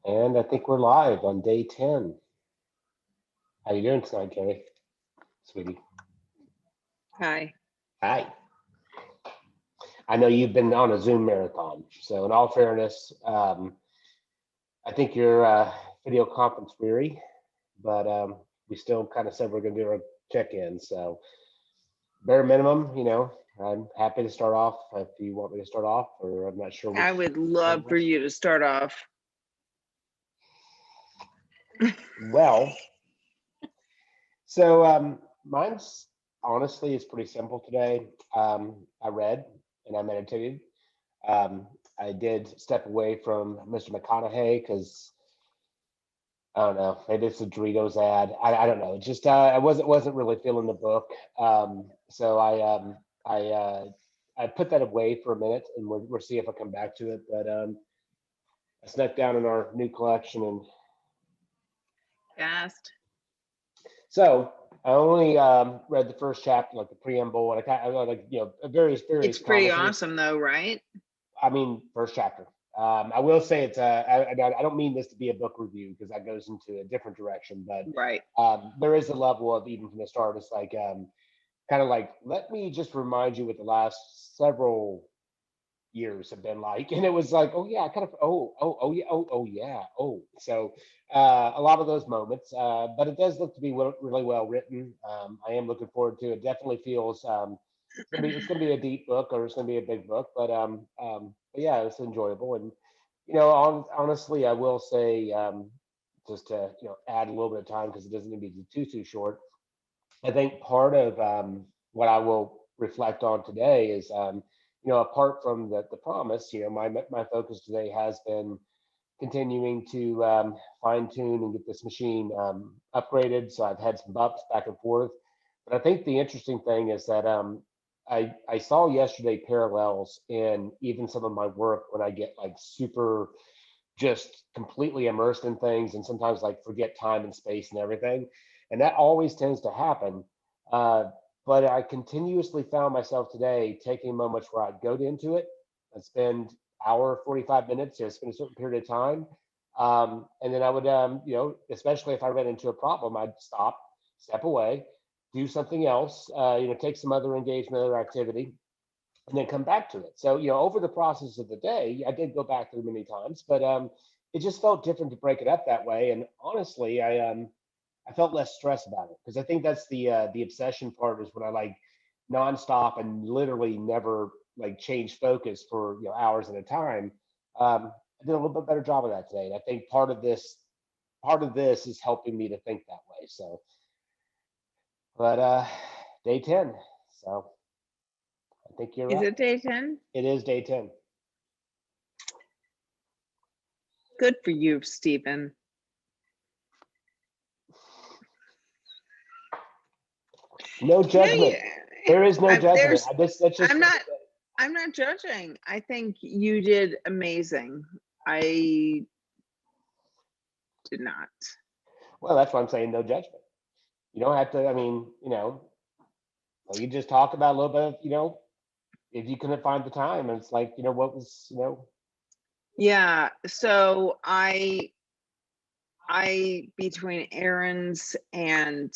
And I think we're live on day 10. How you doing tonight, Carrie? Sweetie. Hi. Hi. I know you've been on a Zoom marathon. So in all fairness, I think you're video conference weary, but we still kind of said we're going to do our check-in. So bare minimum, I'm happy to start off if you want me to start off, or I'm not sure which. I would love for you to start off. Well, so mine's honestly is pretty simple today. I read and I meditated. I did step away from Mr. McConaughey because I don't know, maybe it's a Doritos ad. I don't know. Just I wasn't really feeling the book. So I put that away for a minute, and we'll see if I come back to it. But I snuck down in our new collection, and Fast. so I only read the first chapter, like the preamble, and I like various It's pretty commentaries. awesome though, right? I mean, first chapter. I will say it's I don't mean this to be a book review because that goes into a different direction, but Right. there is a level of even from the start. It's like kind of like let me just remind you what the last several years have been like, and it was like, oh yeah, kind of, oh yeah, oh. So a lot of those moments, but it does look to be really well written. I am looking forward to it. Definitely feels it's gonna be a deep book or it's gonna be a big book, but yeah, it's enjoyable. And honestly, I will say just to add a little bit of time because it doesn't need to be too short. I think part of what I will reflect on today is apart from the promise, my focus today has been continuing to fine tune and get this machine upgraded. So I've had some bumps back and forth. But I think the interesting thing is that I saw yesterday parallels in even some of my work when I get like super just completely immersed in things and sometimes like forget time and space and everything. And that always tends to happen. Uh, but I continuously found myself today taking moments where I'd go into it and spend hour 45 minutes, spend a certain period of time. And then I would, especially if I ran into a problem, I'd stop, step away, do something else, take some other engagement, other activity, and then come back to it. So, over the process of the day, I did go back through many times, but it just felt different to break it up that way. And honestly, I felt less stress about it because I think that's the obsession part is when I like nonstop and literally never like change focus for hours at a time. I did a little bit better job of that today, and I think part of this is helping me to think that way. So, but day 10. So I think you're Is up. it day 10? It is day 10. Good for you, Stephen. No judgment. There is no judgment. That's just. I'm not judging. I think you did amazing. I did not. Well, that's why I'm saying no judgment. You don't have to. I mean, you just talk about a little bit of, if you couldn't find the time, and it's like, what was, Yeah. So I between errands and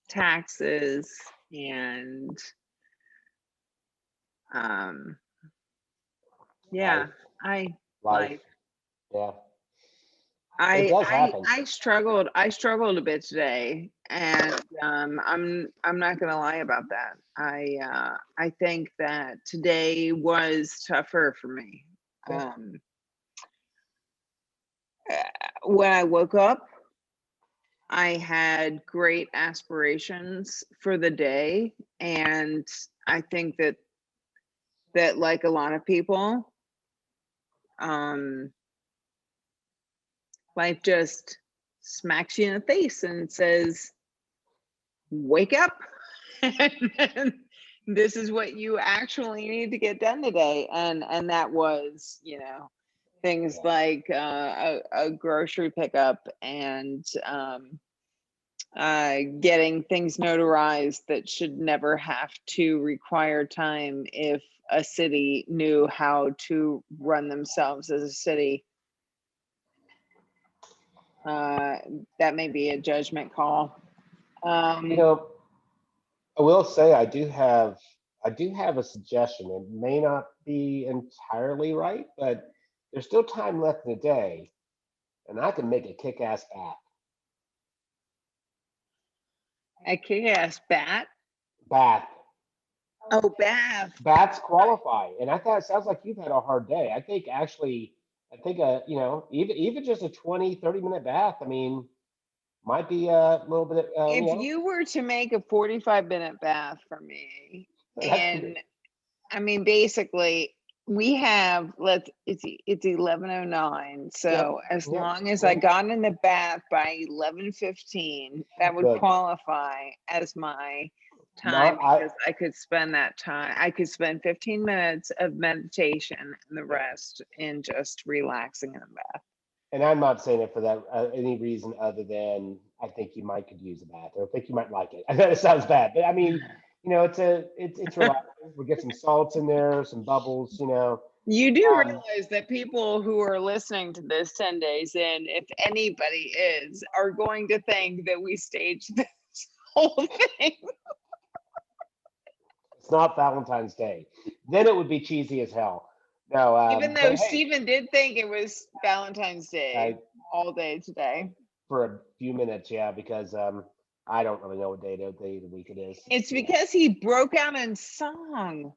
taxes and yeah, life. Yeah. It does happen. I struggled a bit today, and I'm not gonna lie about that. I think that today was tougher for me. Yeah. When I woke up, I had great aspirations for the day, and I think that like a lot of people, life just smacks you in the face and says, wake up. And this is what you actually need to get done today. And that was, things like a grocery pickup and getting things notarized that should never have to require time if a city knew how to run themselves as a city. That may be a judgment call. You know, I will say I do have a suggestion. It may not be entirely right, but there's still time left in the day, and I can make a kick-ass bat. A kick-ass bat. Bath. Oh, bath. Bats qualify, and I thought it sounds like you've had a hard day. I think actually, you know, even just a 20-30 minute bath, I mean, might be a little bit, you If know, you were to make a 45-minute bath for me, that's and I mean, basically, we have it's 11:09. So as yep, long as I got in the bath by 11:15, that would good. qualify as my Not time because I could spend that time. I could spend 15 minutes of meditation and the rest in just relaxing in the bath. and I'm not saying it for that any reason other than I think you might could use a bath, or I think you might like it. I know it sounds bad, but I mean, you know, it's relaxing. We get some salts in there, some bubbles, you know. You do realize that people who are listening to this 10 days in, if anybody is, are going to think that we staged this whole thing. It's not Valentine's Day. Then it would be cheesy as hell. No, Even though but hey, Steven did think it was Valentine's Day all day today. for a few minutes, yeah, because I don't really know what day of the week it is. It's because he broke out in song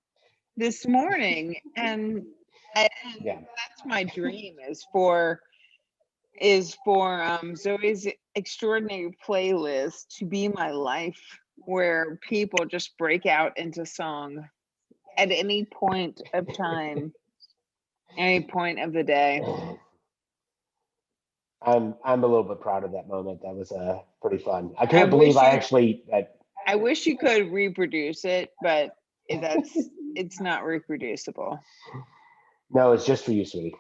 this morning, and Yeah. that's my dream is for Zoe's extraordinary playlist to be my life, where people just break out into song at any point of time, any point of the day. I'm a little bit proud of that moment. That was pretty fun. I couldn't believe I actually I wish you could reproduce it, but it's not reproducible. No, it's just for you, sweetie.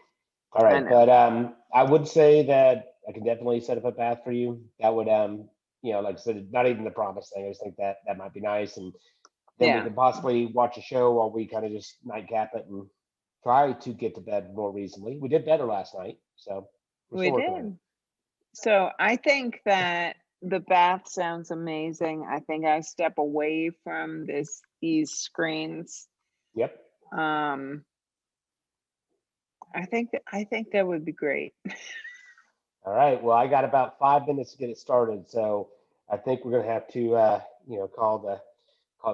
All right, but I would say that I can definitely set up a bath for you. That would you know, like I said, not even the promise thing. I just think that that might be nice, and then we can possibly watch a show while we kind of just nightcap it and try to get to bed more reasonably. We did better last night, so we did. So I think that the bath sounds amazing. I think I step away from these screens. Yep. I think that would be great. All right. Well, I got about 5 minutes to get it started, so I think we're gonna have to you know, call the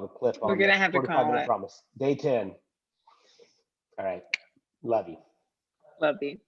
clip on. We're gonna have to 45-minute promise. Day 10. All right. Love you. Love you.